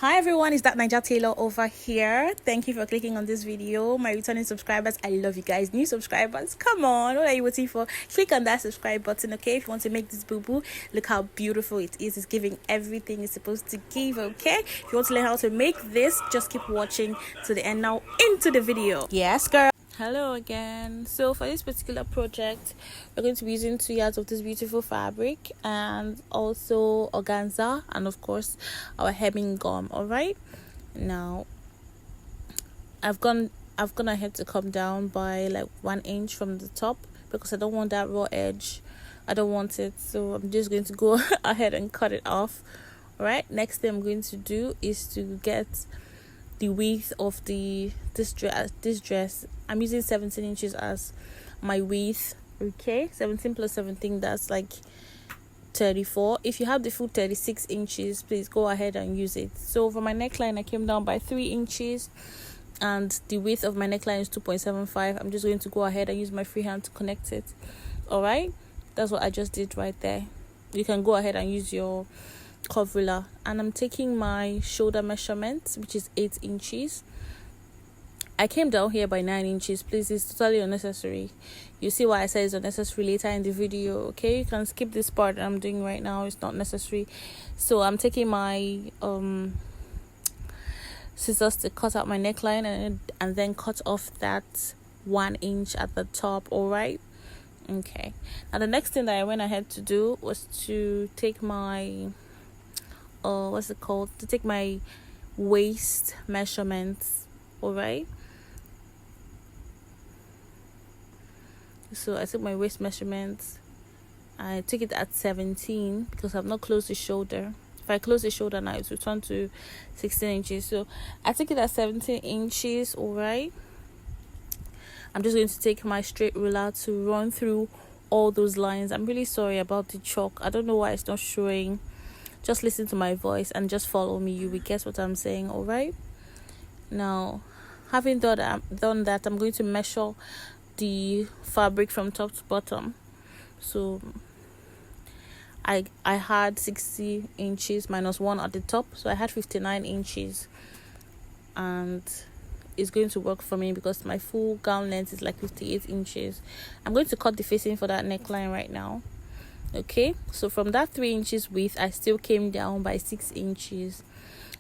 Hi everyone, it's that Niger Taylor over here. Thank you for clicking on this video. My returning subscribers, I love you guys. New subscribers, come on, what are you waiting for? Click on that subscribe button, okay? If you want to make this boo-boo, look how beautiful it is. It's giving everything it's supposed to give, okay? If you want to learn how to make this, just keep watching to the end. Now into the video. Yes girl. Hello again. So for this particular project, we're going to be using 2 yards of this beautiful fabric and also organza, and of course our hemming gum. All right, now I've gone ahead to come down by like 1 inch from the top because I don't want that raw edge. I don't want it, so I'm just going to go ahead and cut it off. All right, next thing I'm going to do is to get the width of this dress. I'm using 17 inches as my width. Okay, 17 plus 17, that's like 34. If you have the full 36 inches, please go ahead and use it. So for my neckline, I came down by 3 inches and the width of my neckline is 2.75. I'm just going to go ahead and use my free hand to connect it. All right, that's what I just did right there. You can go ahead and use your curve ruler, and I'm taking my shoulder measurement, which is 8 inches. I came down here by 9 inches. Please, it's totally unnecessary. You see why I say it's unnecessary later in the video, okay? You can skip this part that I'm doing right now. It's not necessary. So I'm taking my scissors to cut out my neckline and then cut off that 1 inch at the top. All right, okay. Now the next thing that I went ahead to do was to take my to take my waist measurements. All right, so I took my waist measurements. I took it at 17 because I've not closed the shoulder. If I close the shoulder now, it's returned to 16 inches. So I took it at 17 inches. All right, I'm just going to take my straight ruler to run through all those lines. I'm really sorry about the chalk. I don't know why it's not showing. Just listen to my voice and just follow me. You will get what I'm saying. All right, now having done that, I'm going to measure the fabric from top to bottom. So I had 60 inches minus 1 at the top, so I had 59 inches, and it's going to work for me because my full gown length is like 58 inches. I'm going to cut the facing for that neckline right now. Okay, so from that 3 inches width, I still came down by 6 inches,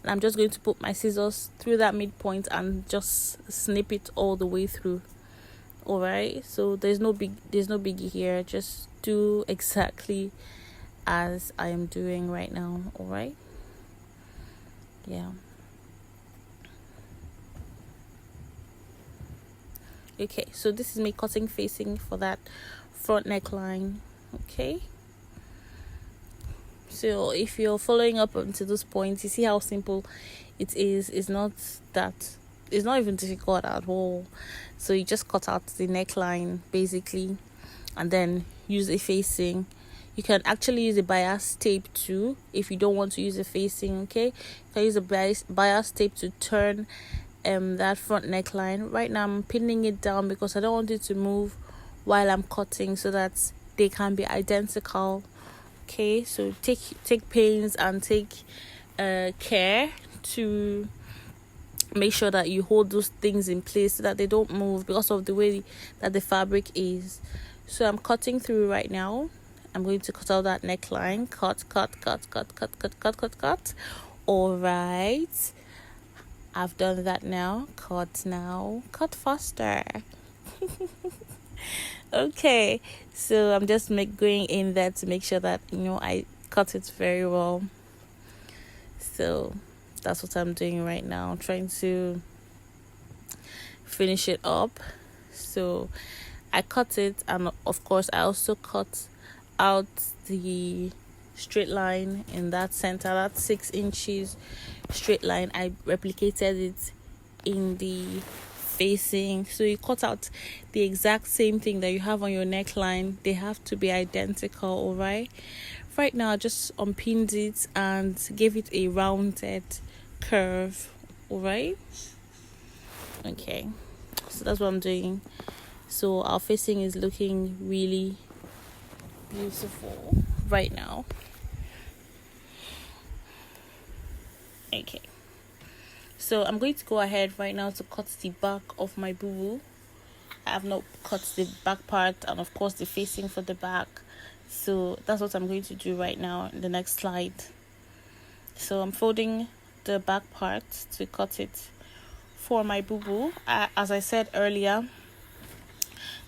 and I'm just going to put my scissors through that midpoint and just snip it all the way through. All right, so there's no biggie here. Just do exactly as I am doing right now. All right, yeah. Okay, so this is me cutting facing for that front neckline. Okay, so if you're following up until this point, you see how simple it is. It's not even difficult at all. So you just cut out the neckline basically and then use a facing. You can actually use a bias tape too if you don't want to use a facing. Okay, you can use a bias tape to turn that front neckline. Right now I'm pinning it down because I don't want it to move while I'm cutting, so that they can be identical. Okay, so take pains and take care to make sure that you hold those things in place so that they don't move because of the way that the fabric is. So I'm cutting through right now. I'm going to cut out that neckline. Cut. All right, I've done that now. Cut faster. Okay, so I'm just going in there to make sure that I cut it very well. So that's what I'm doing right now. I'm trying to finish it up. So I cut it, and of course I also cut out the straight line in that center, that 6 inches straight line. I replicated it in the facing, so you cut out the exact same thing that you have on your neckline. They have to be identical. All right, now I just unpinned it and gave it a rounded curve. All right, okay, so that's what I'm doing. So our facing is looking really beautiful right now. Okay, So I'm going to go ahead right now to cut the back of my boo. I have not cut the back part and of course the facing for the back. So that's what I'm going to do right now in the next slide. So I'm folding the back part to cut it for my boo. As I said earlier,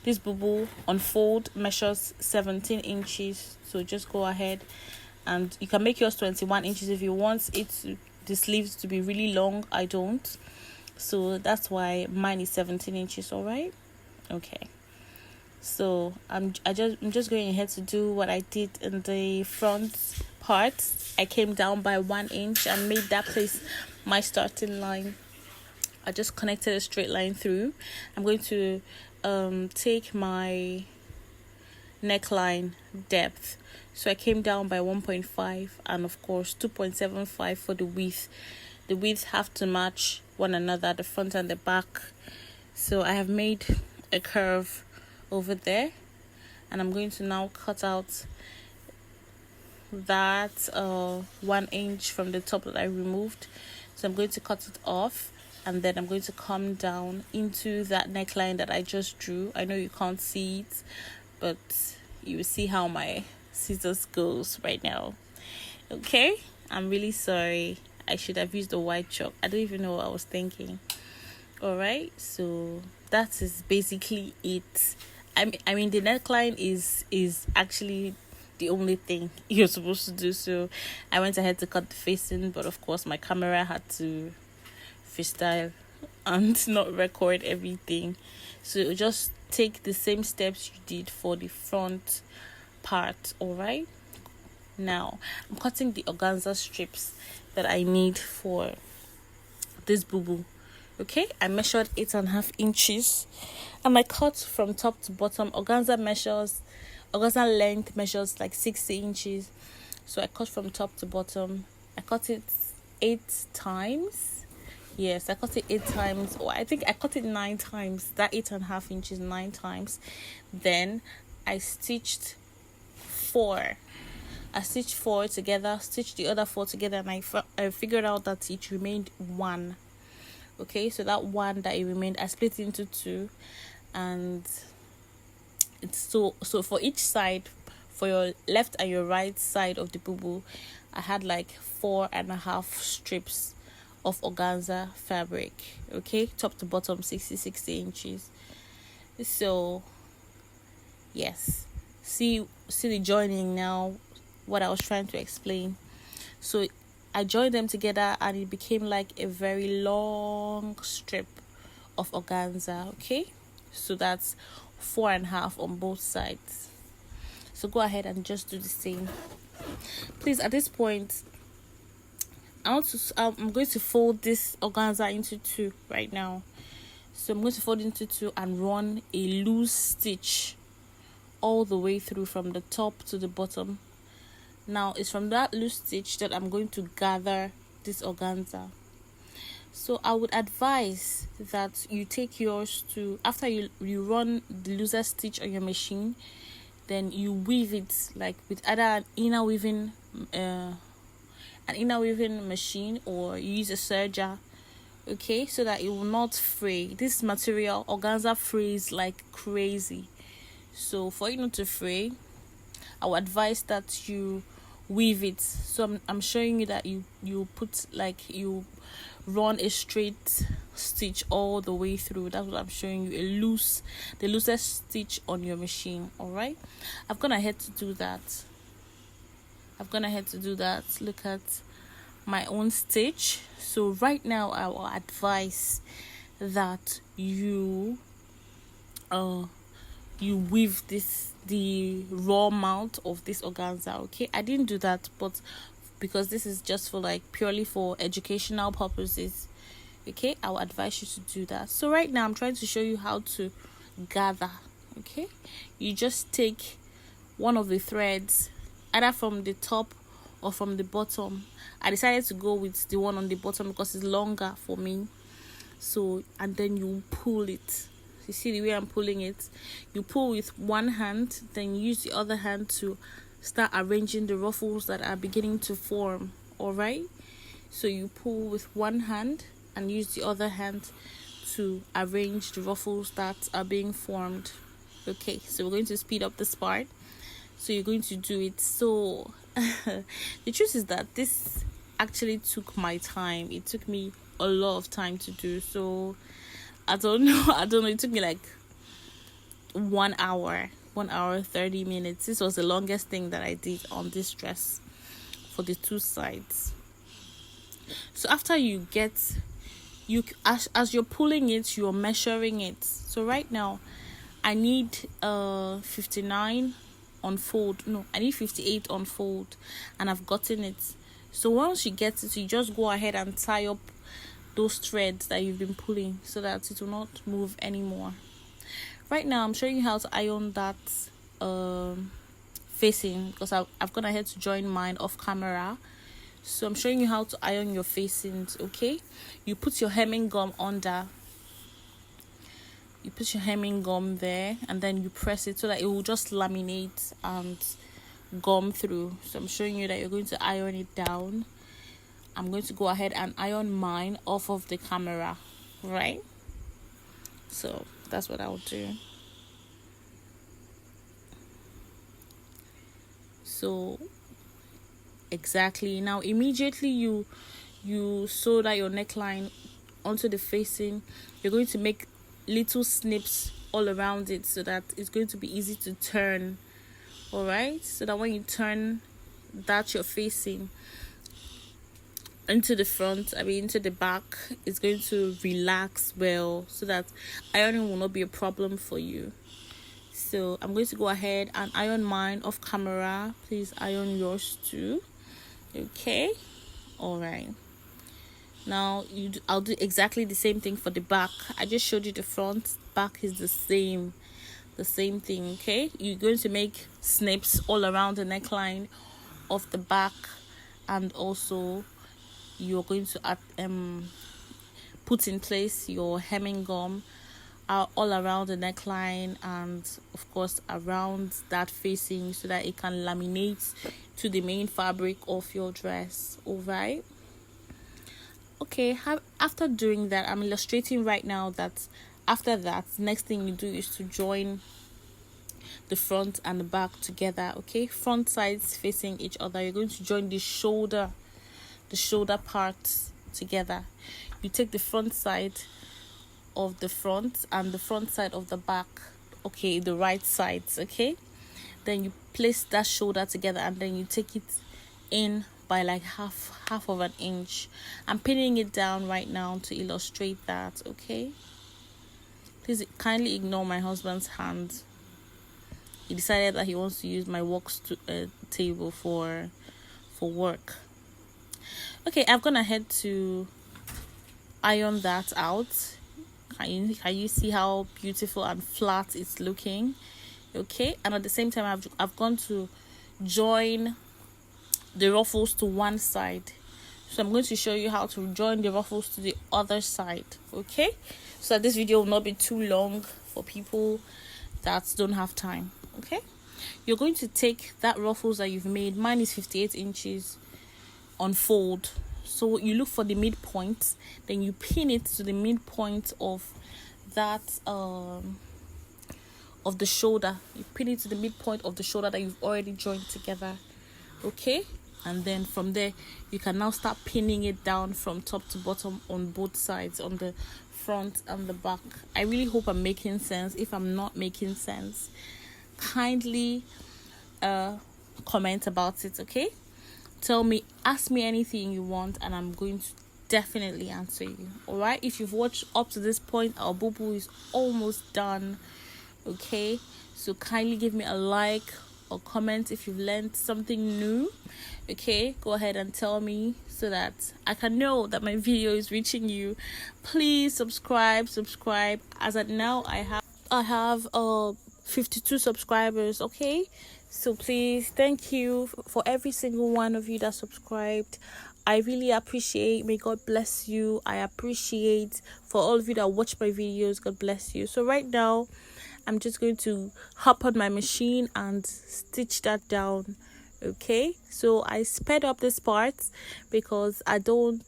this boo on fold measures 17 inches. So just go ahead and you can make yours 21 inches if you want the sleeves to be really long. I don't, so that's why mine is 17 inches. All right, okay. So I'm just going ahead to do what I did in the front part. I came down by 1 inch and made that place my starting line. I just connected a straight line through. I'm going to take my neckline depth. So I came down by 1.5 and of course 2.75 for the width. The widths have to match one another, the front and the back. So I have made a curve over there and I'm going to now cut out that 1 inch from the top that I removed. So I'm going to cut it off and then I'm going to come down into that neckline that I just drew. I know you can't see it, but you will see how my scissors goes right now. Okay, I'm really sorry. I should have used a white chalk. I don't even know what I was thinking. All right, so that is basically it. I mean the neckline is actually the only thing you're supposed to do. So I went ahead to cut the facing, but of course my camera had to freestyle and not record everything. So just take the same steps you did for the front part. All right, now I'm cutting the organza strips that I need for this boo. Okay, I measured 8.5 inches and I cut from top to bottom. Organza length measures like 60 inches. So I cut from top to bottom. I cut it 8 times. Yes, I cut it 8 times, or I think I cut it 9 times. That 8.5 inches 9 times. Then I stitched 4. I stitched 4 together, stitched the other 4 together, and I figured out that it remained 1. Okay, so that 1 that it remained, I split it into 2, and it's so for each side, for your left and your right side of the boo, I had like 4.5 strips of organza fabric. Okay, top to bottom 60 inches. So yes, see the joining now, what I was trying to explain. So I joined them together and it became like a very long strip of organza. Okay, so that's 4.5 on both sides. So go ahead and just do the same. Please, at this point, I'm going to fold this organza into 2 right now. So I'm going to fold into 2 and run a loose stitch all the way through from the top to the bottom. Now it's from that loose stitch that I'm going to gather this organza. So I would advise that you take yours to, after you run the looser stitch on your machine, then you weave it like with either an inner weaving machine, or you use a serger. Okay, so that it will not fray. This material organza frays like crazy. So for it not to fray, I would advise that you weave it. So I'm showing you that you put, like, you run a straight stitch all the way through. That's what I'm showing you, the loosest stitch on your machine. All right, I've gone ahead to do that. Look at my own stitch. So right now I will advise that you weave the raw mount of this organza. Okay, I didn't do that, but because this is just for like purely for educational purposes, okay, I will advise you to do that. So right now I'm trying to show you how to gather. Okay, you just take one of the threads, either from the top or from the bottom. I decided to go with the one on the bottom because it's longer for me. So, and then you pull it. You see the way I'm pulling it? You pull with one hand, then use the other hand to start arranging the ruffles that are beginning to form. All right, so you pull with one hand and use the other hand to arrange the ruffles that are being formed. Okay, so we're going to speed up this part. So you're going to do it. So the truth is that this actually took my time. It took me a lot of time to do. So I don't know. It took me like 1 hour, 30 minutes. This was the longest thing that I did on this dress for the two sides. So after you get, as you're pulling it, you're measuring it. So right now I need 59 unfold. No, I need 58 unfold, and I've gotten it. So once you get it, you just go ahead and tie up those threads that you've been pulling so that it will not move anymore. Right now I'm showing you how to iron that facing, because I've gone ahead to join mine off camera. So I'm showing you how to iron your facings. Okay, you put your hemming gum under. You put your hemming gum there, and then you press it so that it will just laminate and gum through. So I'm showing you that you're going to iron it down. I'm going to go ahead and iron mine off of the camera, right? So that's what I'll do. So exactly, now immediately you sew that your neckline onto the facing, you're going to make little snips all around it so that it's going to be easy to turn. All right, so that when you turn that you're facing into the front, into the back, it's going to relax well, so that ironing will not be a problem for you. So I'm going to go ahead and iron mine off camera. Please iron yours too. Okay, all right. Now I'll do exactly the same thing for the back. I just showed you the front. Back is the same thing. Okay, you're going to make snips all around the neckline of the back, and also you're going to put in place your hemming gum all around the neckline, and of course around that facing, so that it can laminate to the main fabric of your dress. All right. Okay, after doing that, I'm illustrating right now that after that, next thing you do is to join the front and the back together. Okay, front sides facing each other. You're going to join the shoulder parts together. You take the front side of the front and the front side of the back, okay, the right sides. Okay, then you place that shoulder together, and then you take it in by like half of an inch. I'm pinning it down right now to illustrate that. Okay, please kindly ignore my husband's hand. He decided that he wants to use my work table for work. Okay, I've gone ahead to iron that out. Can you see how beautiful and flat it's looking? Okay, and at the same time I've gone to join the ruffles to one side. So I'm going to show you how to join the ruffles to the other side. Okay, so that this video will not be too long for people that don't have time. Okay, you're going to take that ruffles that you've made. Mine is 58 inches. Unfold. So you look for the midpoint, then you pin it to the midpoint of that of the shoulder. You pin it to the midpoint of the shoulder that you've already joined together. Okay, and then from there you can now start pinning it down from top to bottom on both sides, on the front and the back. I really hope I'm making sense. If I'm not making sense, kindly comment about it. Okay, tell me, ask me anything you want, and I'm going to definitely answer you. All right, if you've watched up to this point, our boo-boo is almost done. Okay, so kindly give me a like or comment if you've learned something new. Okay, go ahead and tell me so that I can know that my video is reaching you. Please subscribe. As of now, I have 52 subscribers. Okay, so please, thank you for every single one of you that subscribed. I really appreciate. May God bless you. I appreciate for all of you that watch my videos. God bless you. So right now, I'm just going to hop on my machine and stitch that down. Okay, so I sped up this part because I don't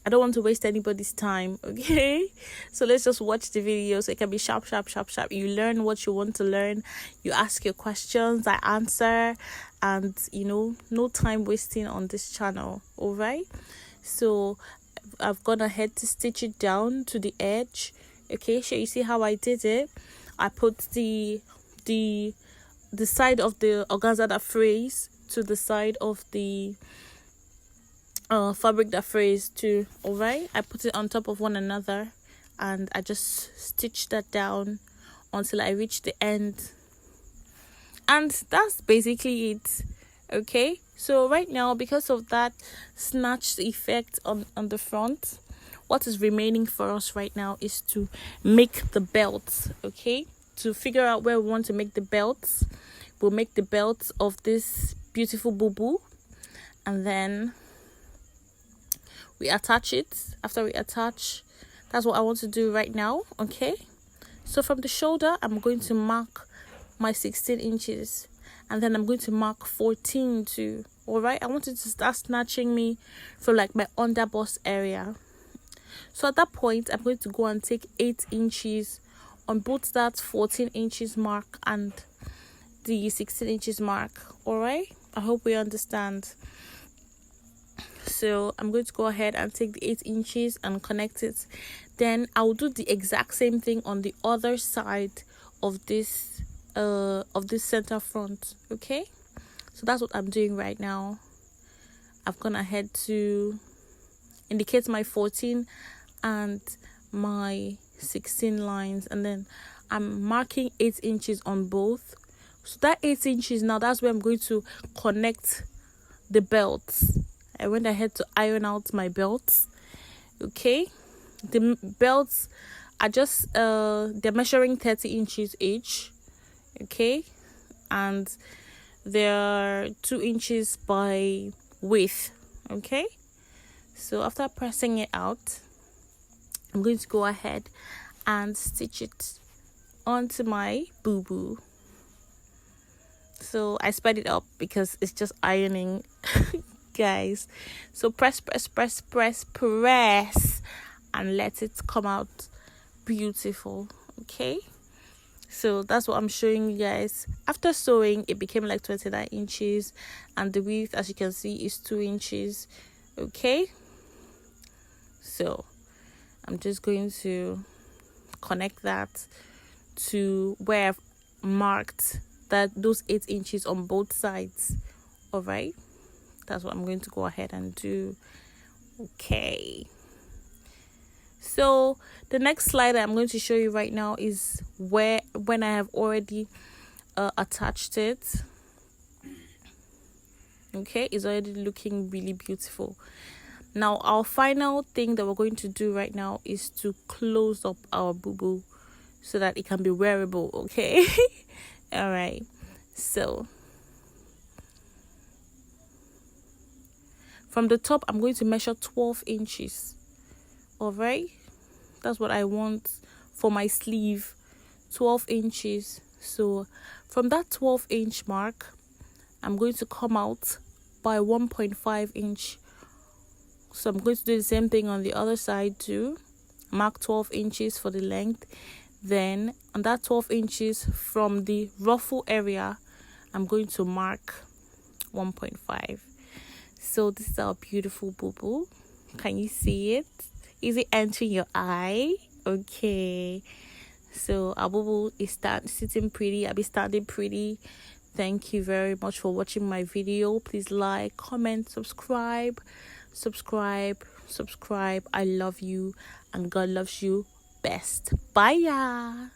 I don't want to waste anybody's time, okay? So let's just watch the video so it can be sharp, sharp, sharp, sharp. You learn what you want to learn. You ask your questions, I answer. And, you know, no time wasting on this channel, all right? So I've gone ahead to stitch it down to the edge, okay? So you see how I did it? I put the side of the organza that frays to the side of the fabric that frays too, all right? I put it on top of one another and I just stitch that down until I reach the end, and that's basically it, okay? So right now, because of that snatched effect on the front, what is remaining for us right now is to make the belts, okay? To figure out where we want to make the belts, we'll make the belts of this beautiful bubu, and then we attach it. After we attach, that's what I want to do right now, okay? So from the shoulder, I'm going to mark my 16 inches, and then I'm going to mark 14 too, all right? I want it to start snatching me from like my underbust area. So at that point, I'm going to go and take 8 inches on both that 14 inches mark and the 16 inches mark, all right? I hope we understand. So I'm going to go ahead and take the 8 inches and connect it. Then I'll do the exact same thing on the other side of this center front, okay? So that's what I'm doing right now. I've gone ahead to indicate my 14 and my 16 lines, and then I'm marking 8 inches on both. So that 8 inches now, that's where I'm going to connect the belts. I went ahead to iron out my belts, okay? The belts are just they're measuring 30 inches each, okay? And they're 2 inches by width, okay? So after pressing it out, I'm going to go ahead and stitch it onto my boo-boo. So I sped it up because it's just ironing, guys. So press, and let it come out beautiful, okay? So that's what I'm showing you guys. After sewing, it became like 29 inches, and the width, as you can see, is 2 inches, okay? So I'm just going to connect that to where I've marked those 8 inches on both sides, all right? That's what I'm going to go ahead and do, okay? So the next slide that I'm going to show you right now is when I have already attached it, okay? It's already looking really beautiful. Now our final thing that we're going to do right now is to close up our boo-boo so that it can be wearable, okay? All right, so from the top, I'm going to measure 12 inches, all right? That's what I want for my sleeve, 12 inches. So from that 12-inch mark, I'm going to come out by 1.5 inch. So I'm going to do the same thing on the other side too. Mark 12 inches for the length. Then on that 12 inches from the ruffle area, I'm going to mark 1.5. So this is our beautiful boo-boo. Can you see it? Is it entering your eye? Okay. So our boo-boo is sitting pretty. I'll be standing pretty. Thank you very much for watching my video. Please like, comment, subscribe. I love you, and God loves you best. Bye.